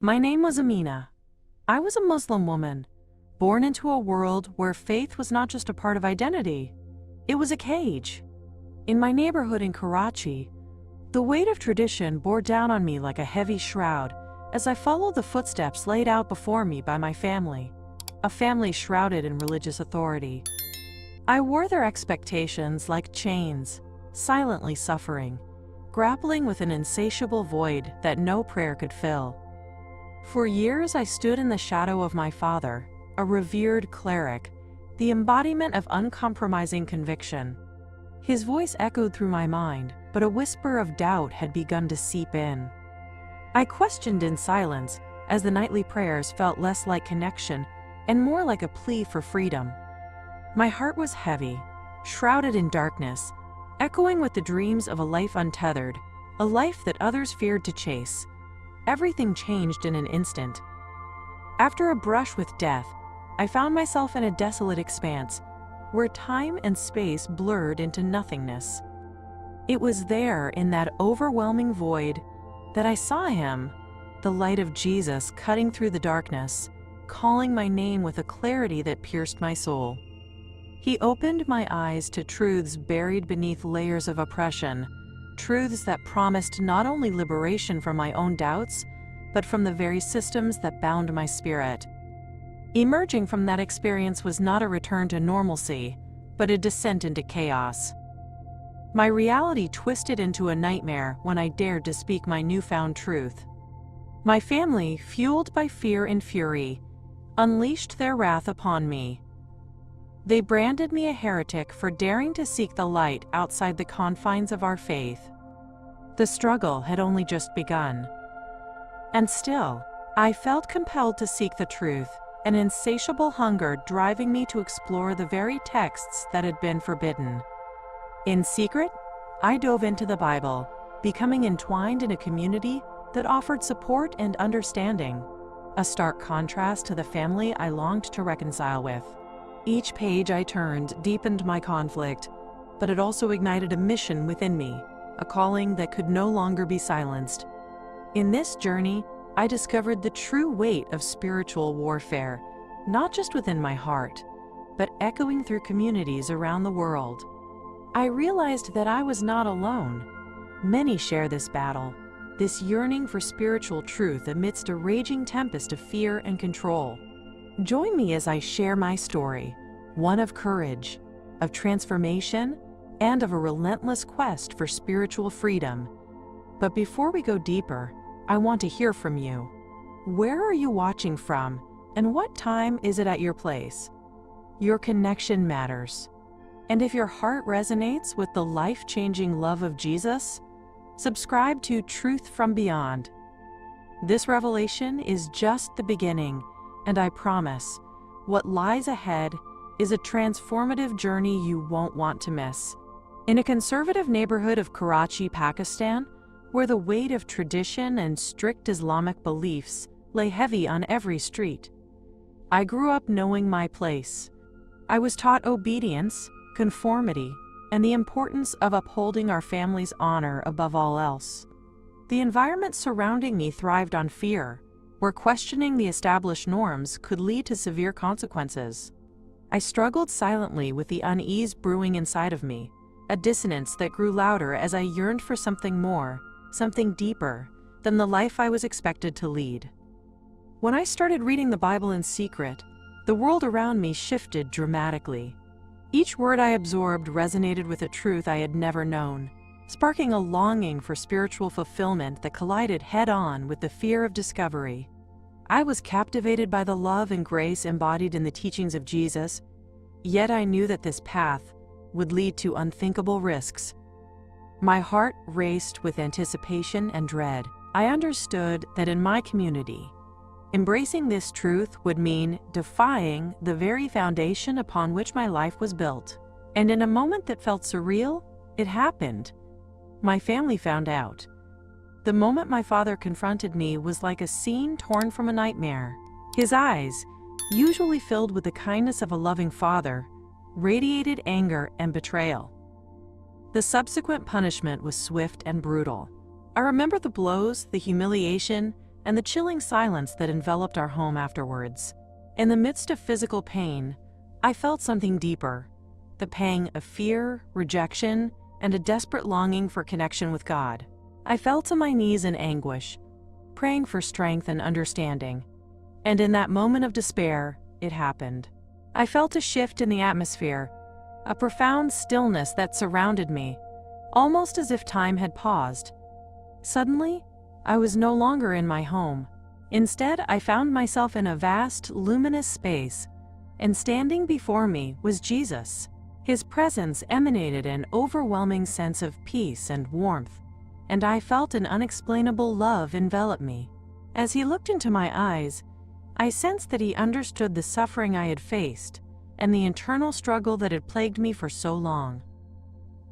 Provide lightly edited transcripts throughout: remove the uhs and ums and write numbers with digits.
My name was Amina. I was a Muslim woman, born into a world where faith was not just a part of identity, it was a cage. In my neighborhood in Karachi, the weight of tradition bore down on me like a heavy shroud as I followed the footsteps laid out before me by my family, a family shrouded in religious authority. I wore their expectations like chains, silently suffering, grappling with an insatiable void that no prayer could fill. For years I stood in the shadow of my father, a revered cleric, the embodiment of uncompromising conviction. His voice echoed through my mind, but a whisper of doubt had begun to seep in. I questioned in silence as the nightly prayers felt less like connection and more like a plea for freedom. My heart was heavy, shrouded in darkness, echoing with the dreams of a life untethered, a life that others feared to chase. Everything changed in an instant. After a brush with death, I found myself in a desolate expanse, where time and space blurred into nothingness. It was there, in that overwhelming void, that I saw him, the light of Jesus cutting through the darkness, calling my name with a clarity that pierced my soul. He opened my eyes to truths buried beneath layers of oppression, truths that promised not only liberation from my own doubts, but from the very systems that bound my spirit. Emerging from that experience was not a return to normalcy, but a descent into chaos. My reality twisted into a nightmare when I dared to speak my newfound truth. My family, fueled by fear and fury, unleashed their wrath upon me. They branded me a heretic for daring to seek the light outside the confines of our faith. The struggle had only just begun. And still, I felt compelled to seek the truth, an insatiable hunger driving me to explore the very texts that had been forbidden. In secret, I dove into the Bible, becoming entwined in a community that offered support and understanding, a stark contrast to the family I longed to reconcile with. Each page I turned deepened my conflict, but it also ignited a mission within me, a calling that could no longer be silenced. In this journey, I discovered the true weight of spiritual warfare, not just within my heart, but echoing through communities around the world. I realized that I was not alone. Many share this battle, this yearning for spiritual truth amidst a raging tempest of fear and control. Join me as I share my story, one of courage, of transformation, and of a relentless quest for spiritual freedom. But before we go deeper, I want to hear from you. Where are you watching from, and what time is it at your place? Your connection matters. And if your heart resonates with the life-changing love of Jesus, subscribe to Truth from Beyond. This revelation is just the beginning, and I promise, what lies ahead is a transformative journey you won't want to miss. In a conservative neighborhood of Karachi, Pakistan, where the weight of tradition and strict Islamic beliefs lay heavy on every street, I grew up knowing my place. I was taught obedience, conformity, and the importance of upholding our family's honor above all else. The environment surrounding me thrived on fear, where questioning the established norms could lead to severe consequences. I struggled silently with the unease brewing inside of me, a dissonance that grew louder as I yearned for something more, something deeper, than the life I was expected to lead. When I started reading the Bible in secret, the world around me shifted dramatically. Each word I absorbed resonated with a truth I had never known, sparking a longing for spiritual fulfillment that collided head-on with the fear of discovery. I was captivated by the love and grace embodied in the teachings of Jesus, yet I knew that this path would lead to unthinkable risks. My heart raced with anticipation and dread. I understood that in my community, embracing this truth would mean defying the very foundation upon which my life was built. And in a moment that felt surreal, it happened. My family found out. The moment my father confronted me was like a scene torn from a nightmare. His eyes, usually filled with the kindness of a loving father, radiated anger and betrayal. The subsequent punishment was swift and brutal. I remember the blows, the humiliation, and the chilling silence that enveloped our home afterwards. In the midst of physical pain, I felt something deeper, the pang of fear, rejection, and a desperate longing for connection with God. I fell to my knees in anguish, praying for strength and understanding. And in that moment of despair, it happened. I felt a shift in the atmosphere, a profound stillness that surrounded me, almost as if time had paused. Suddenly, I was no longer in my home. Instead, I found myself in a vast, luminous space, and standing before me was Jesus. His presence emanated an overwhelming sense of peace and warmth, and I felt an unexplainable love envelop me. As he looked into my eyes, I sensed that he understood the suffering I had faced and the internal struggle that had plagued me for so long.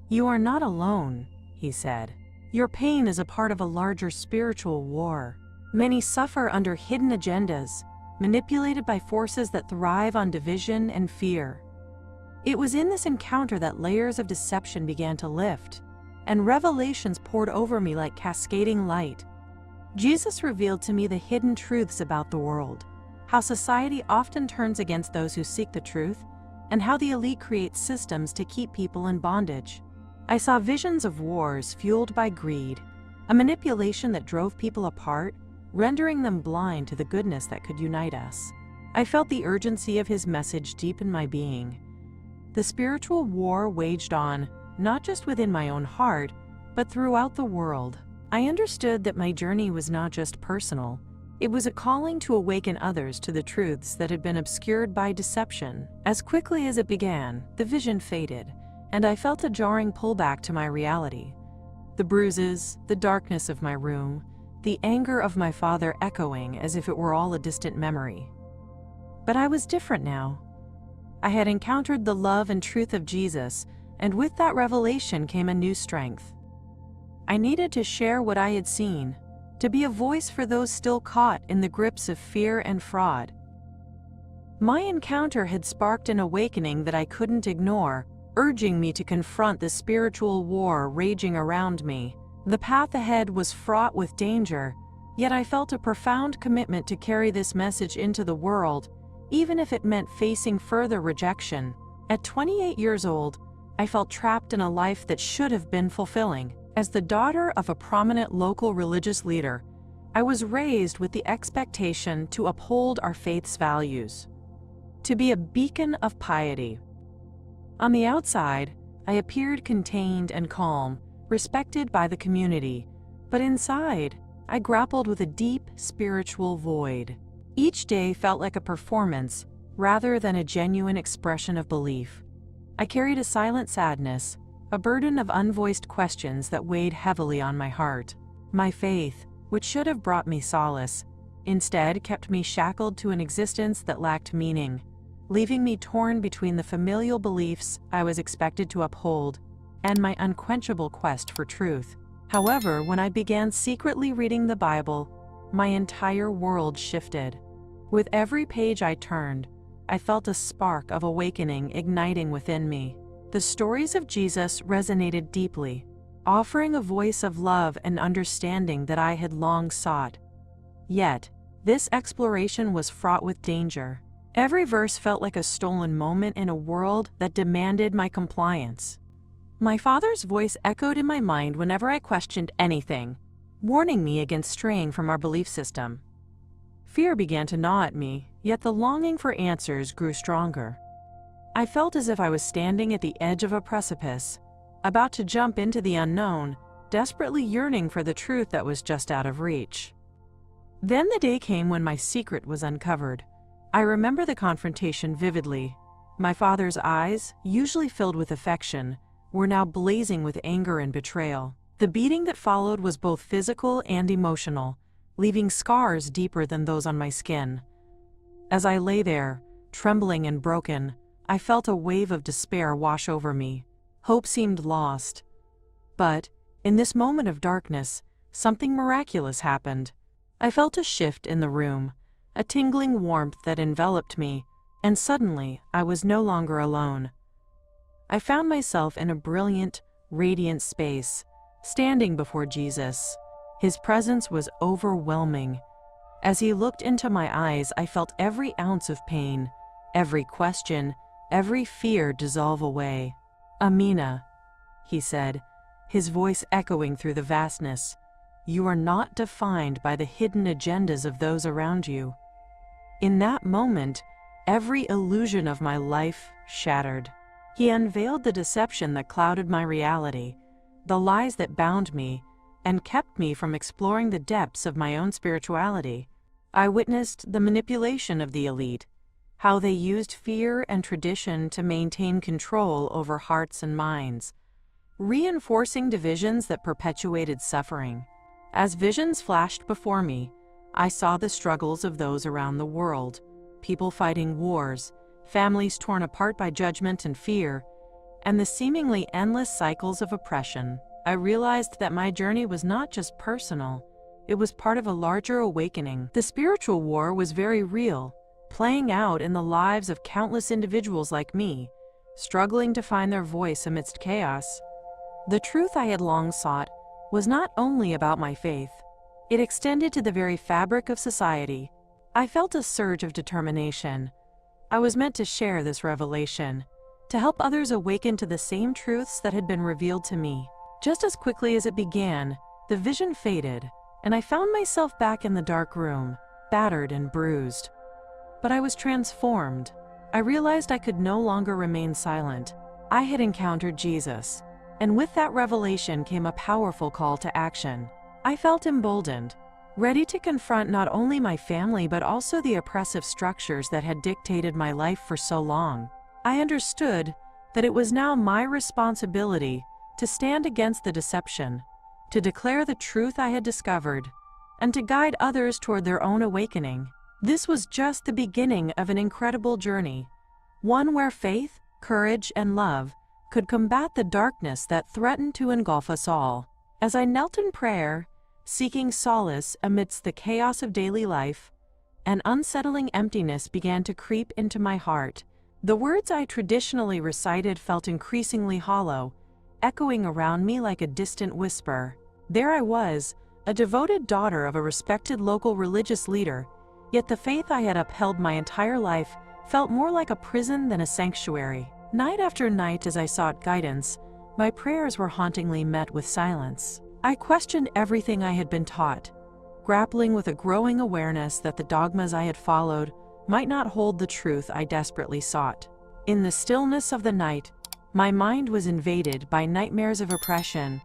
"You are not alone," he said. "Your pain is a part of a larger spiritual war. Many suffer under hidden agendas, manipulated by forces that thrive on division and fear." It was in this encounter that layers of deception began to lift, and revelations poured over me like cascading light. Jesus revealed to me the hidden truths about the world, how society often turns against those who seek the truth, and how the elite creates systems to keep people in bondage. I saw visions of wars fueled by greed, a manipulation that drove people apart, rendering them blind to the goodness that could unite us. I felt the urgency of his message deep in my being. The spiritual war waged on, not just within my own heart, but throughout the world. I understood that my journey was not just personal. It was a calling to awaken others to the truths that had been obscured by deception. As quickly as it began, the vision faded, and I felt a jarring pullback to my reality. The bruises, the darkness of my room, the anger of my father echoing as if it were all a distant memory. But I was different now. I had encountered the love and truth of Jesus, and with that revelation came a new strength. I needed to share what I had seen, to be a voice for those still caught in the grips of fear and fraud. My encounter had sparked an awakening that I couldn't ignore, urging me to confront the spiritual war raging around me. The path ahead was fraught with danger, yet I felt a profound commitment to carry this message into the world, even if it meant facing further rejection. At 28 years old, I felt trapped in a life that should have been fulfilling. As the daughter of a prominent local religious leader, I was raised with the expectation to uphold our faith's values, to be a beacon of piety. On the outside, I appeared contained and calm, respected by the community, but inside, I grappled with a deep spiritual void. Each day felt like a performance rather than a genuine expression of belief. I carried a silent sadness, a burden of unvoiced questions that weighed heavily on my heart. My faith, which should have brought me solace, instead kept me shackled to an existence that lacked meaning, leaving me torn between the familial beliefs I was expected to uphold and my unquenchable quest for truth. However, when I began secretly reading the Bible, my entire world shifted. With every page I turned, I felt a spark of awakening igniting within me. The stories of Jesus resonated deeply, offering a voice of love and understanding that I had long sought. Yet, this exploration was fraught with danger. Every verse felt like a stolen moment in a world that demanded my compliance. My father's voice echoed in my mind whenever I questioned anything, warning me against straying from our belief system. Fear began to gnaw at me, yet the longing for answers grew stronger. I felt as if I was standing at the edge of a precipice, about to jump into the unknown, desperately yearning for the truth that was just out of reach. Then the day came when my secret was uncovered. I remember the confrontation vividly. My father's eyes, usually filled with affection, were now blazing with anger and betrayal. The beating that followed was both physical and emotional, leaving scars deeper than those on my skin. As I lay there, trembling and broken, I felt a wave of despair wash over me. Hope seemed lost. But, in this moment of darkness, something miraculous happened. I felt a shift in the room, a tingling warmth that enveloped me, and suddenly I was no longer alone. I found myself in a brilliant, radiant space, standing before Jesus. His presence was overwhelming, As he looked into my eyes, I felt every ounce of pain, every question, every fear dissolve away. "Amina," he said, his voice echoing through the vastness, "you are not defined by the hidden agendas of those around you." In that moment, every illusion of my life shattered. He unveiled the deception that clouded my reality, the lies that bound me, and kept me from exploring the depths of my own spirituality. I witnessed the manipulation of the elite, how they used fear and tradition to maintain control over hearts and minds, reinforcing divisions that perpetuated suffering. As visions flashed before me, I saw the struggles of those around the world, people fighting wars, families torn apart by judgment and fear, and the seemingly endless cycles of oppression. I realized that my journey was not just personal, it was part of a larger awakening. The spiritual war was very real, playing out in the lives of countless individuals like me, struggling to find their voice amidst chaos. The truth I had long sought was not only about my faith, it extended to the very fabric of society. I felt a surge of determination. I was meant to share this revelation, to help others awaken to the same truths that had been revealed to me. Just as quickly as it began, the vision faded, and I found myself back in the dark room, battered and bruised. But I was transformed. I realized I could no longer remain silent. I had encountered Jesus, and with that revelation came a powerful call to action. I felt emboldened, ready to confront not only my family but also the oppressive structures that had dictated my life for so long. I understood that it was now my responsibility to stand against the deception, to declare the truth I had discovered, and to guide others toward their own awakening. This was just the beginning of an incredible journey, one where faith, courage, and love could combat the darkness that threatened to engulf us all. As I knelt in prayer, seeking solace amidst the chaos of daily life, an unsettling emptiness began to creep into my heart. The words I traditionally recited felt increasingly hollow, echoing around me like a distant whisper. There I was, a devoted daughter of a respected local religious leader, yet the faith I had upheld my entire life felt more like a prison than a sanctuary. Night after night, as I sought guidance, my prayers were hauntingly met with silence. I questioned everything I had been taught, grappling with a growing awareness that the dogmas I had followed might not hold the truth I desperately sought. In the stillness of the night, my mind was invaded by nightmares of oppression,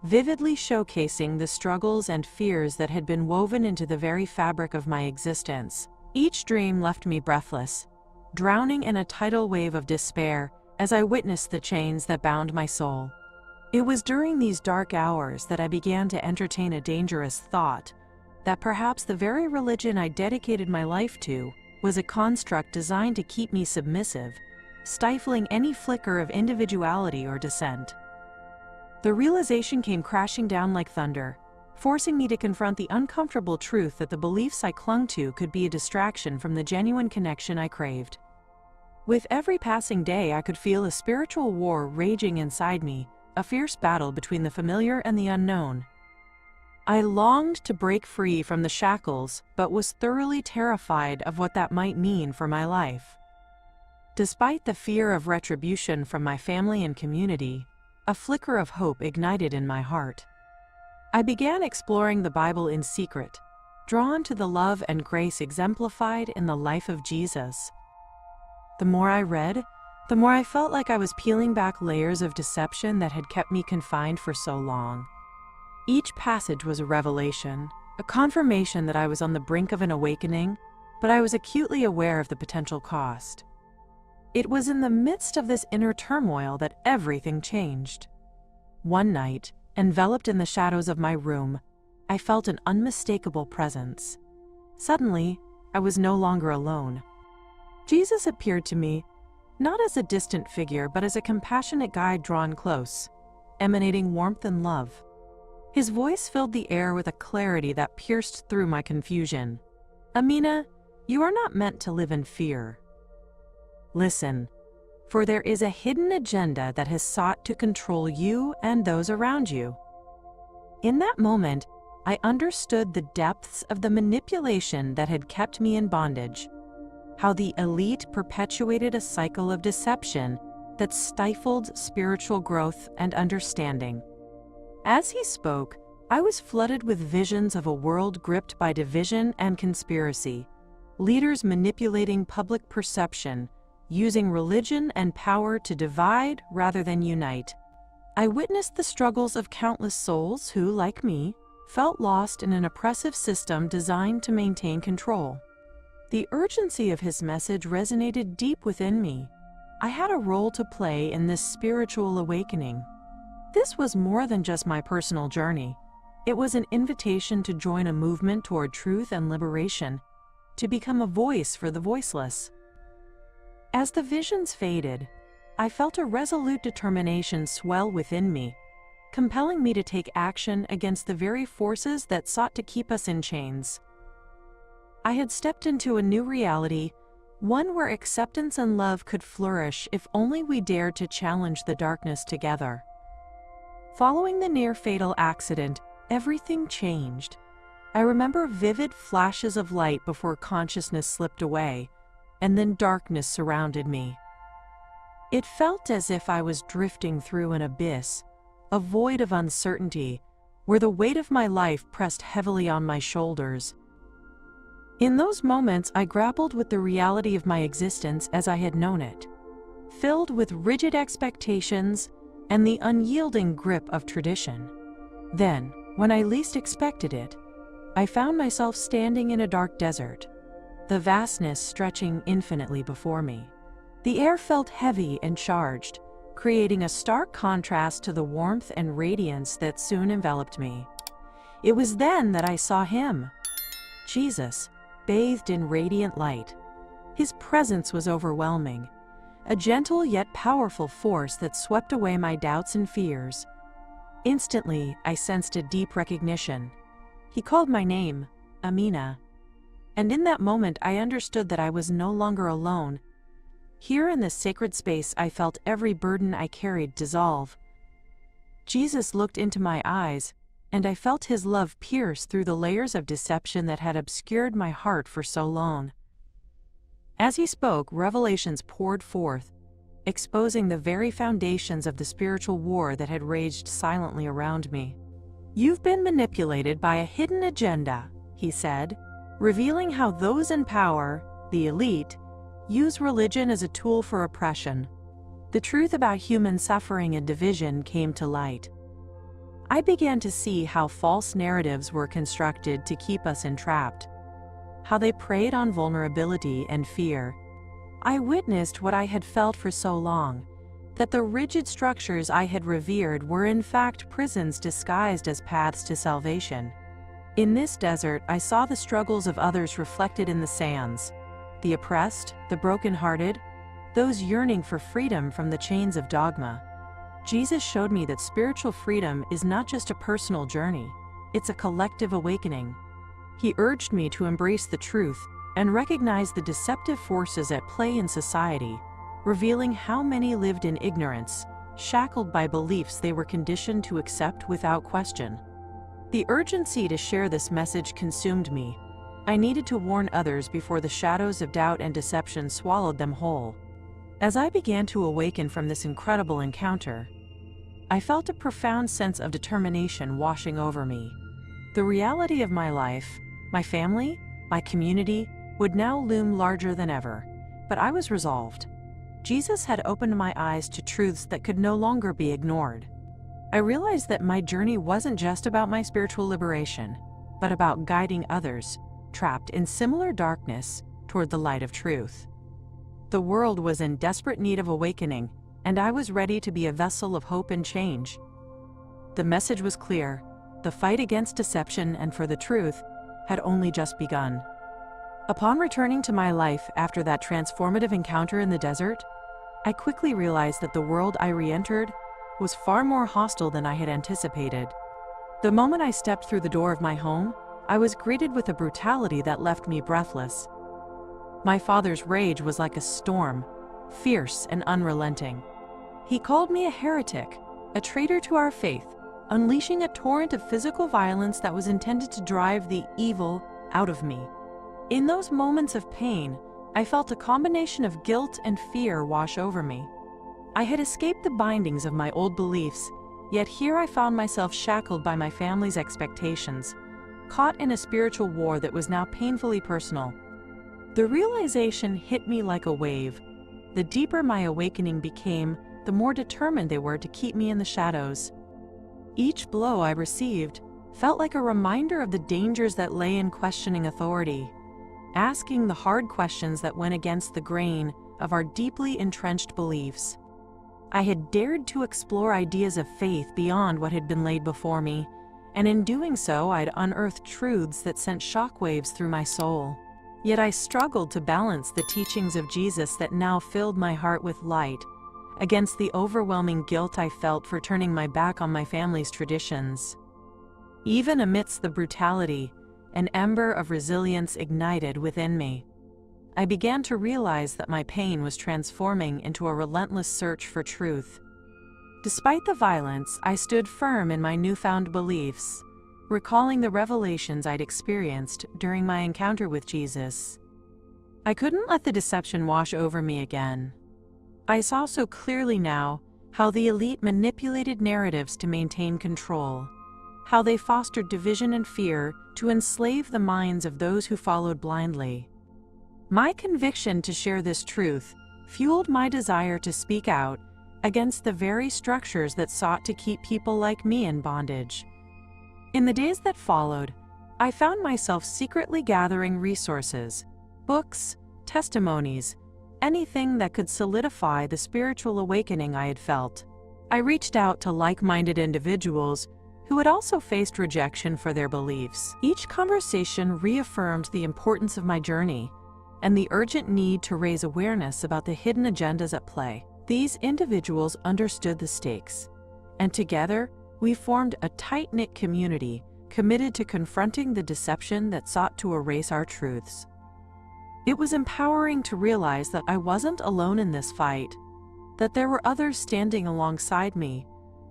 vividly showcasing the struggles and fears that had been woven into the very fabric of my existence. Each dream left me breathless, drowning in a tidal wave of despair as I witnessed the chains that bound my soul. It was during these dark hours that I began to entertain a dangerous thought, that perhaps the very religion I dedicated my life to was a construct designed to keep me submissive, stifling any flicker of individuality or dissent. The realization came crashing down like thunder, forcing me to confront the uncomfortable truth that the beliefs I clung to could be a distraction from the genuine connection I craved. With every passing day, I could feel a spiritual war raging inside me, a fierce battle between the familiar and the unknown. I longed to break free from the shackles, but was thoroughly terrified of what that might mean for my life. Despite the fear of retribution from my family and community, a flicker of hope ignited in my heart. I began exploring the Bible in secret, drawn to the love and grace exemplified in the life of Jesus. The more I read, the more I felt like I was peeling back layers of deception that had kept me confined for so long. Each passage was a revelation, a confirmation that I was on the brink of an awakening, but I was acutely aware of the potential cost. It was in the midst of this inner turmoil that everything changed. One night, enveloped in the shadows of my room, I felt an unmistakable presence. Suddenly, I was no longer alone. Jesus appeared to me, not as a distant figure, but as a compassionate guide drawn close, emanating warmth and love. His voice filled the air with a clarity that pierced through my confusion. "Amina, you are not meant to live in fear. Listen, for there is a hidden agenda that has sought to control you and those around you." In that moment, I understood the depths of the manipulation that had kept me in bondage, how the elite perpetuated a cycle of deception that stifled spiritual growth and understanding. As he spoke, I was flooded with visions of a world gripped by division and conspiracy, leaders manipulating public perception, using religion and power to divide rather than unite. I witnessed the struggles of countless souls who, like me, felt lost in an oppressive system designed to maintain control. The urgency of his message resonated deep within me. I had a role to play in this spiritual awakening. This was more than just my personal journey. It was an invitation to join a movement toward truth and liberation, to become a voice for the voiceless. As the visions faded, I felt a resolute determination swell within me, compelling me to take action against the very forces that sought to keep us in chains. I had stepped into a new reality, one where acceptance and love could flourish if only we dared to challenge the darkness together. Following the near-fatal accident, everything changed. I remember vivid flashes of light before consciousness slipped away, and then darkness surrounded me. It felt as if I was drifting through an abyss, a void of uncertainty, where the weight of my life pressed heavily on my shoulders. In those moments, I grappled with the reality of my existence as I had known it, filled with rigid expectations and the unyielding grip of tradition. Then, when I least expected it, I found myself standing in a dark desert, the vastness stretching infinitely before me. The air felt heavy and charged, creating a stark contrast to the warmth and radiance that soon enveloped me. It was then that I saw him, Jesus, bathed in radiant light. His presence was overwhelming, a gentle yet powerful force that swept away my doubts and fears. Instantly, I sensed a deep recognition. He called my name, Amina. And in that moment, I understood that I was no longer alone. Here in this sacred space, I felt every burden I carried dissolve. Jesus looked into my eyes, and I felt his love pierce through the layers of deception that had obscured my heart for so long. As he spoke, revelations poured forth, exposing the very foundations of the spiritual war that had raged silently around me. "You've been manipulated by a hidden agenda," he said, revealing how those in power, the elite, use religion as a tool for oppression. The truth about human suffering and division came to light. I began to see how false narratives were constructed to keep us entrapped, how they preyed on vulnerability and fear. I witnessed what I had felt for so long, that the rigid structures I had revered were in fact prisons disguised as paths to salvation. In this desert, I saw the struggles of others reflected in the sands, the oppressed, the brokenhearted, those yearning for freedom from the chains of dogma. Jesus showed me that spiritual freedom is not just a personal journey, it's a collective awakening. He urged me to embrace the truth and recognize the deceptive forces at play in society, revealing how many lived in ignorance, shackled by beliefs they were conditioned to accept without question. The urgency to share this message consumed me. I needed to warn others before the shadows of doubt and deception swallowed them whole. As I began to awaken from this incredible encounter, I felt a profound sense of determination washing over me. The reality of my life, my family, my community, would now loom larger than ever, but I was resolved. Jesus had opened my eyes to truths that could no longer be ignored. I realized that my journey wasn't just about my spiritual liberation, but about guiding others, trapped in similar darkness, toward the light of truth. The world was in desperate need of awakening, and I was ready to be a vessel of hope and change. The message was clear: the fight against deception and for the truth had only just begun. Upon returning to my life after that transformative encounter in the desert, I quickly realized that the world I re-entered was far more hostile than I had anticipated. The moment I stepped through the door of my home, I was greeted with a brutality that left me breathless. My father's rage was like a storm, fierce and unrelenting. He called me a heretic, a traitor to our faith, unleashing a torrent of physical violence that was intended to drive the evil out of me. In those moments of pain, I felt a combination of guilt and fear wash over me. I had escaped the bindings of my old beliefs, yet here I found myself shackled by my family's expectations, caught in a spiritual war that was now painfully personal. The realization hit me like a wave. The deeper my awakening became, the more determined they were to keep me in the shadows. Each blow I received felt like a reminder of the dangers that lay in questioning authority, asking the hard questions that went against the grain of our deeply entrenched beliefs. I had dared to explore ideas of faith beyond what had been laid before me, and in doing so I'd unearthed truths that sent shockwaves through my soul. Yet I struggled to balance the teachings of Jesus that now filled my heart with light, against the overwhelming guilt I felt for turning my back on my family's traditions. Even amidst the brutality, an ember of resilience ignited within me. I began to realize that my pain was transforming into a relentless search for truth. Despite the violence, I stood firm in my newfound beliefs, recalling the revelations I'd experienced during my encounter with Jesus. I couldn't let the deception wash over me again. I saw so clearly now how the elite manipulated narratives to maintain control, how they fostered division and fear to enslave the minds of those who followed blindly. My conviction to share this truth fueled my desire to speak out against the very structures that sought to keep people like me in bondage. In the days that followed, I found myself secretly gathering resources, books, testimonies, anything that could solidify the spiritual awakening I had felt. I reached out to like-minded individuals who had also faced rejection for their beliefs. Each conversation reaffirmed the importance of my journey and the urgent need to raise awareness about the hidden agendas at play. These individuals understood the stakes, and together we formed a tight-knit community committed to confronting the deception that sought to erase our truths. It was empowering to realize that I wasn't alone in this fight, that there were others standing alongside me,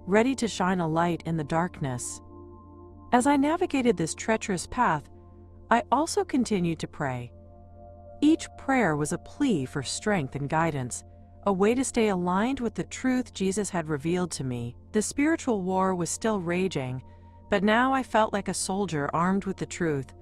ready to shine a light in the darkness. As I navigated this treacherous path, I also continued to pray. Each prayer was a plea for strength and guidance, a way to stay aligned with the truth Jesus had revealed to me. The spiritual war was still raging, but now I felt like a soldier armed with the truth,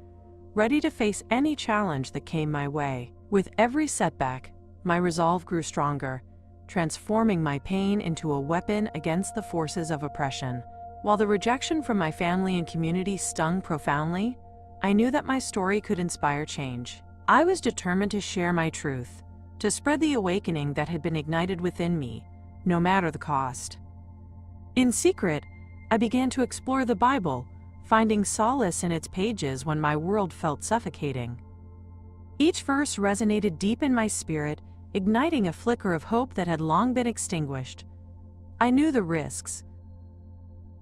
ready to face any challenge that came my way. With every setback, my resolve grew stronger, transforming my pain into a weapon against the forces of oppression. While the rejection from my family and community stung profoundly, I knew that my story could inspire change. I was determined to share my truth, to spread the awakening that had been ignited within me, no matter the cost. In secret, I began to explore the Bible, finding solace in its pages when my world felt suffocating. Each verse resonated deep in my spirit, igniting a flicker of hope that had long been extinguished. I knew the risks.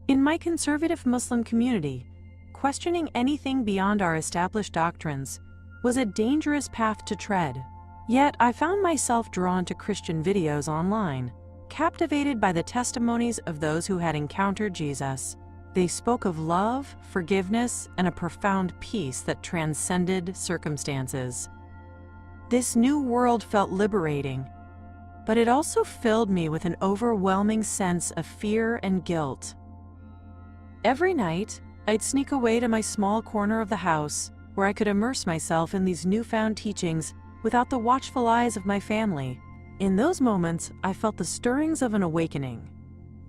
In my conservative Muslim community, questioning anything beyond our established doctrines was a dangerous path to tread. Yet I found myself drawn to Christian videos online, captivated by the testimonies of those who had encountered Jesus. They spoke of love, forgiveness, and a profound peace that transcended circumstances. This new world felt liberating, but it also filled me with an overwhelming sense of fear and guilt. Every night, I'd sneak away to my small corner of the house, where I could immerse myself in these newfound teachings without the watchful eyes of my family. In those moments, I felt the stirrings of an awakening,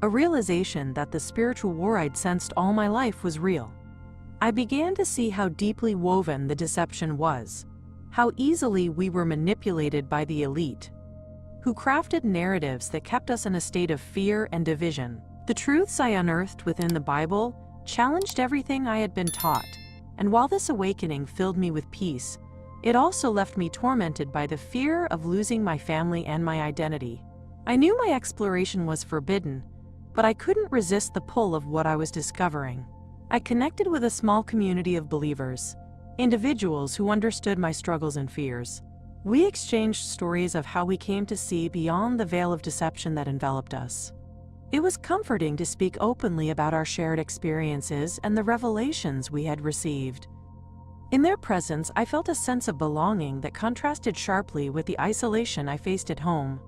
a realization that the spiritual war I'd sensed all my life was real. I began to see how deeply woven the deception was, how easily we were manipulated by the elite, who crafted narratives that kept us in a state of fear and division. The truths I unearthed within the Bible challenged everything I had been taught, and while this awakening filled me with peace, it also left me tormented by the fear of losing my family and my identity. I knew my exploration was forbidden, but I couldn't resist the pull of what I was discovering. I connected with a small community of believers, individuals who understood my struggles and fears. We exchanged stories of how we came to see beyond the veil of deception that enveloped us. It was comforting to speak openly about our shared experiences and the revelations we had received. In their presence, I felt a sense of belonging that contrasted sharply with the isolation I faced at home.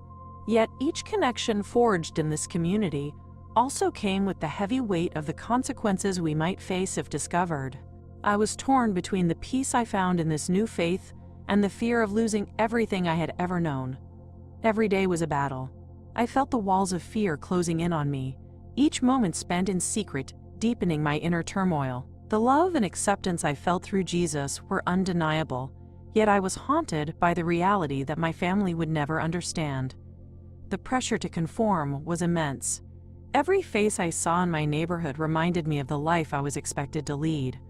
Yet each connection forged in this community also came with the heavy weight of the consequences we might face if discovered. I was torn between the peace I found in this new faith and the fear of losing everything I had ever known. Every day was a battle. I felt the walls of fear closing in on me, each moment spent in secret, deepening my inner turmoil. The love and acceptance I felt through Jesus were undeniable, yet I was haunted by the reality that my family would never understand. The pressure to conform was immense. Every face I saw in my neighborhood reminded me of the life I was expected to lead,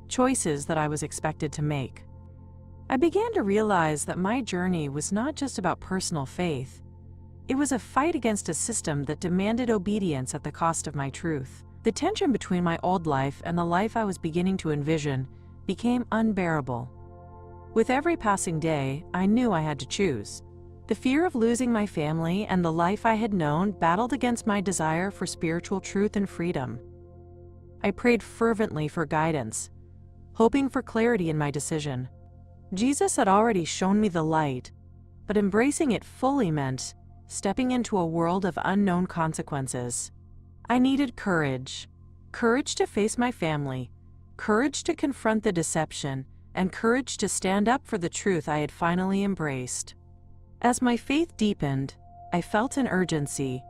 choices that I was expected to make. I began to realize that my journey was not just about personal faith. It was a fight against a system that demanded obedience at the cost of my truth. The tension between my old life and the life I was beginning to envision became unbearable. With every passing day, I knew I had to choose. The fear of losing my family and the life I had known battled against my desire for spiritual truth and freedom. I prayed fervently for guidance, hoping for clarity in my decision. Jesus had already shown me the light, but embracing it fully meant stepping into a world of unknown consequences. I needed courage. Courage to face my family, courage to confront the deception, and courage to stand up for the truth I had finally embraced. As my faith deepened, I felt an urgency,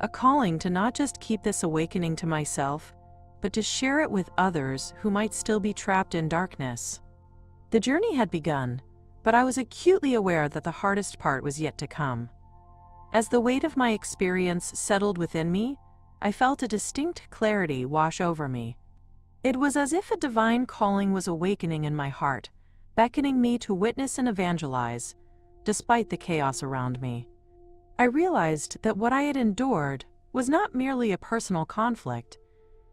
a calling to not just keep this awakening to myself, but to share it with others who might still be trapped in darkness. The journey had begun, but I was acutely aware that the hardest part was yet to come. As the weight of my experience settled within me, I felt a distinct clarity wash over me. It was as if a divine calling was awakening in my heart, beckoning me to witness and evangelize, despite the chaos around me. I realized that what I had endured was not merely a personal conflict.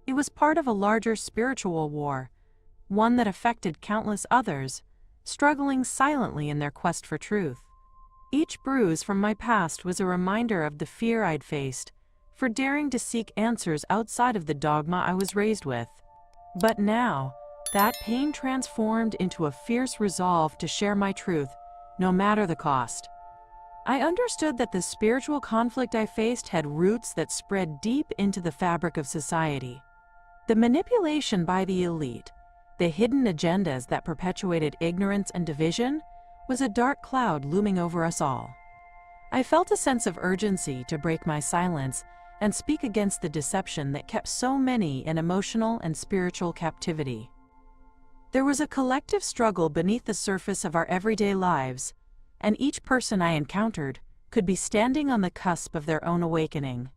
It was part of a larger spiritual war, one that affected countless others, struggling silently in their quest for truth. Each bruise from my past was a reminder of the fear I'd faced, for daring to seek answers outside of the dogma I was raised with. But now, that pain transformed into a fierce resolve to share my truth, no matter the cost. I understood that the spiritual conflict I faced had roots that spread deep into the fabric of society. The manipulation by the elite, the hidden agendas that perpetuated ignorance and division, was a dark cloud looming over us all. I felt a sense of urgency to break my silence and speak against the deception that kept so many in emotional and spiritual captivity. There was a collective struggle beneath the surface of our everyday lives, and each person I encountered could be standing on the cusp of their own awakening.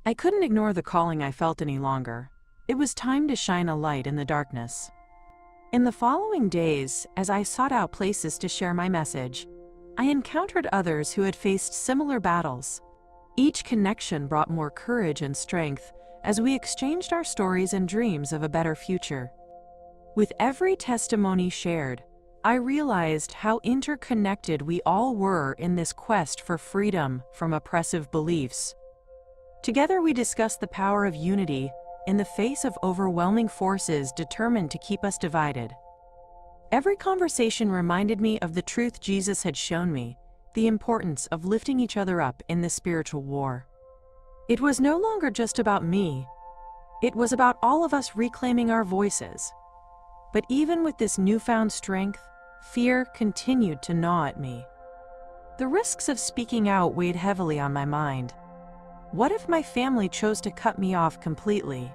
I couldn't ignore the calling I felt any longer. It was time to shine a light in the darkness. In the following days, as I sought out places to share my message, I encountered others who had faced similar battles. Each connection brought more courage and strength as we exchanged our stories and dreams of a better future. With every testimony shared, I realized how interconnected we all were in this quest for freedom from oppressive beliefs. Together we discussed the power of unity in the face of overwhelming forces determined to keep us divided. Every conversation reminded me of the truth Jesus had shown me, the importance of lifting each other up in this spiritual war. It was no longer just about me. It was about all of us reclaiming our voices. But even with this newfound strength, fear continued to gnaw at me. The risks of speaking out weighed heavily on my mind. What if my family chose to cut me off completely?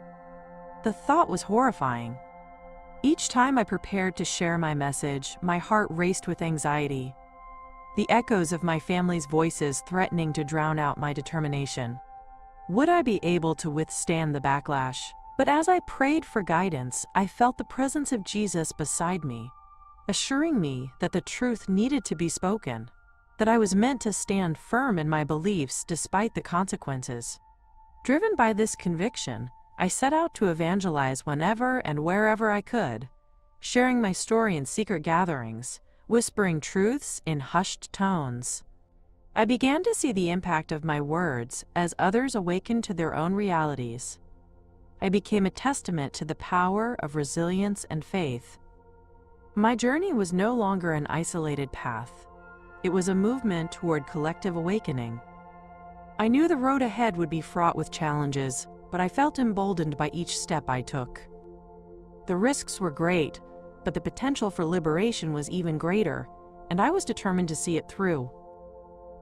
The thought was horrifying. Each time I prepared to share my message, my heart raced with anxiety. The echoes of my family's voices threatening to drown out my determination. Would I be able to withstand the backlash? But as I prayed for guidance, I felt the presence of Jesus beside me, assuring me that the truth needed to be spoken, that I was meant to stand firm in my beliefs despite the consequences. Driven by this conviction, I set out to evangelize whenever and wherever I could, sharing my story in secret gatherings, whispering truths in hushed tones. I began to see the impact of my words as others awakened to their own realities. I became a testament to the power of resilience and faith. My journey was no longer an isolated path. It was a movement toward collective awakening. I knew the road ahead would be fraught with challenges, but I felt emboldened by each step I took. The risks were great, but the potential for liberation was even greater, and I was determined to see it through.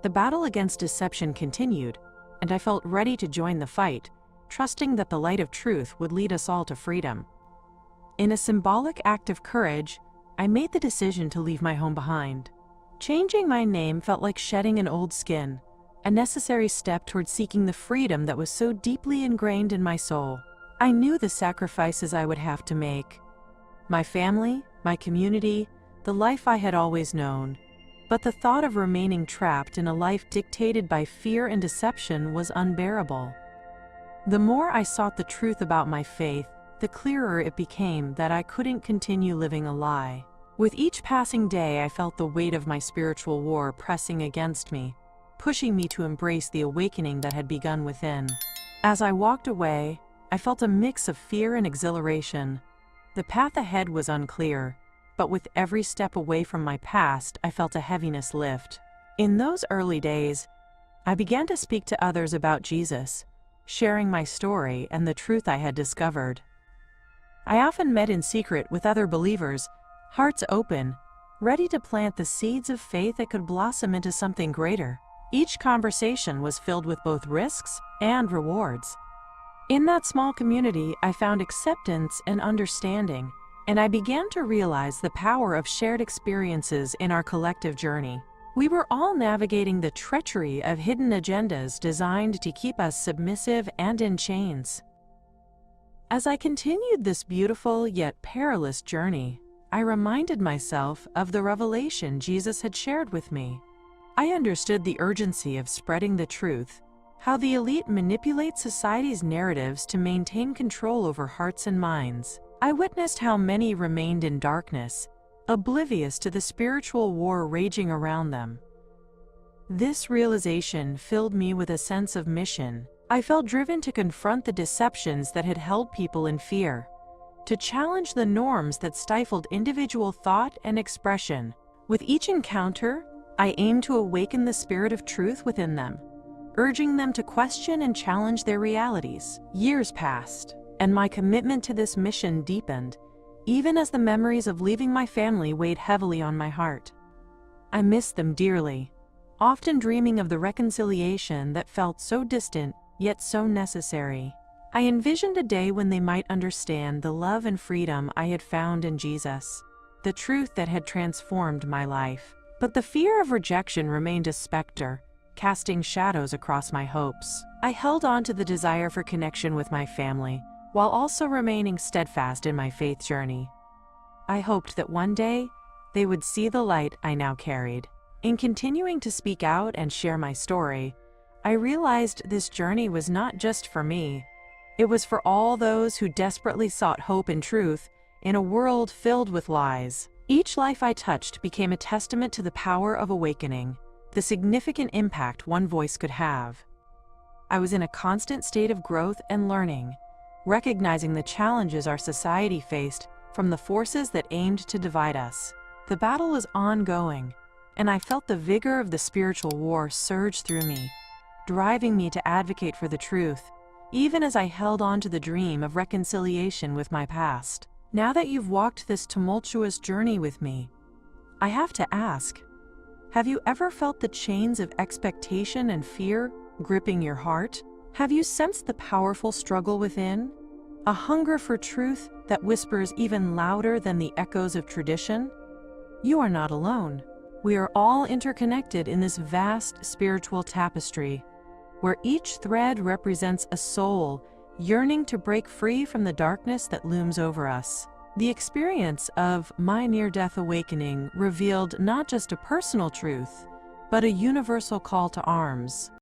The battle against deception continued, and I felt ready to join the fight, trusting that the light of truth would lead us all to freedom. In a symbolic act of courage, I made the decision to leave my home behind. Changing my name felt like shedding an old skin, a necessary step toward seeking the freedom that was so deeply ingrained in my soul. I knew the sacrifices I would have to make. My family, my community, the life I had always known. But the thought of remaining trapped in a life dictated by fear and deception was unbearable. The more I sought the truth about my faith, the clearer it became that I couldn't continue living a lie. With each passing day, I felt the weight of my spiritual war pressing against me, pushing me to embrace the awakening that had begun within. As I walked away, I felt a mix of fear and exhilaration. The path ahead was unclear, but with every step away from my past, I felt a heaviness lift. In those early days, I began to speak to others about Jesus, sharing my story and the truth I had discovered. I often met in secret with other believers, hearts open, ready to plant the seeds of faith that could blossom into something greater. Each conversation was filled with both risks and rewards. In that small community, I found acceptance and understanding, and I began to realize the power of shared experiences in our collective journey. We were all navigating the treachery of hidden agendas designed to keep us submissive and in chains. As I continued this beautiful yet perilous journey, I reminded myself of the revelation Jesus had shared with me. I understood the urgency of spreading the truth, how the elite manipulate society's narratives to maintain control over hearts and minds. I witnessed how many remained in darkness, oblivious to the spiritual war raging around them. This realization filled me with a sense of mission. I felt driven to confront the deceptions that had held people in fear, to challenge the norms that stifled individual thought and expression. With each encounter, I aimed to awaken the spirit of truth within them, urging them to question and challenge their realities. Years passed, and my commitment to this mission deepened, even as the memories of leaving my family weighed heavily on my heart. I missed them dearly, often dreaming of the reconciliation that felt so distant, yet so necessary. I envisioned a day when they might understand the love and freedom I had found in Jesus, the truth that had transformed my life. But the fear of rejection remained a specter, casting shadows across my hopes. I held on to the desire for connection with my family, while also remaining steadfast in my faith journey. I hoped that one day, they would see the light I now carried. In continuing to speak out and share my story, I realized this journey was not just for me. It was for all those who desperately sought hope and truth in a world filled with lies. Each life I touched became a testament to the power of awakening, the significant impact one voice could have. I was in a constant state of growth and learning, recognizing the challenges our society faced from the forces that aimed to divide us. The battle was ongoing, and I felt the vigor of the spiritual war surge through me, driving me to advocate for the truth, even as I held on to the dream of reconciliation with my past. Now that you've walked this tumultuous journey with me, I have to ask, have you ever felt the chains of expectation and fear gripping your heart? Have you sensed the powerful struggle within? A hunger for truth that whispers even louder than the echoes of tradition? You are not alone. We are all interconnected in this vast spiritual tapestry, where each thread represents a soul yearning to break free from the darkness that looms over us. The experience of my near-death awakening revealed not just a personal truth, but a universal call to arms.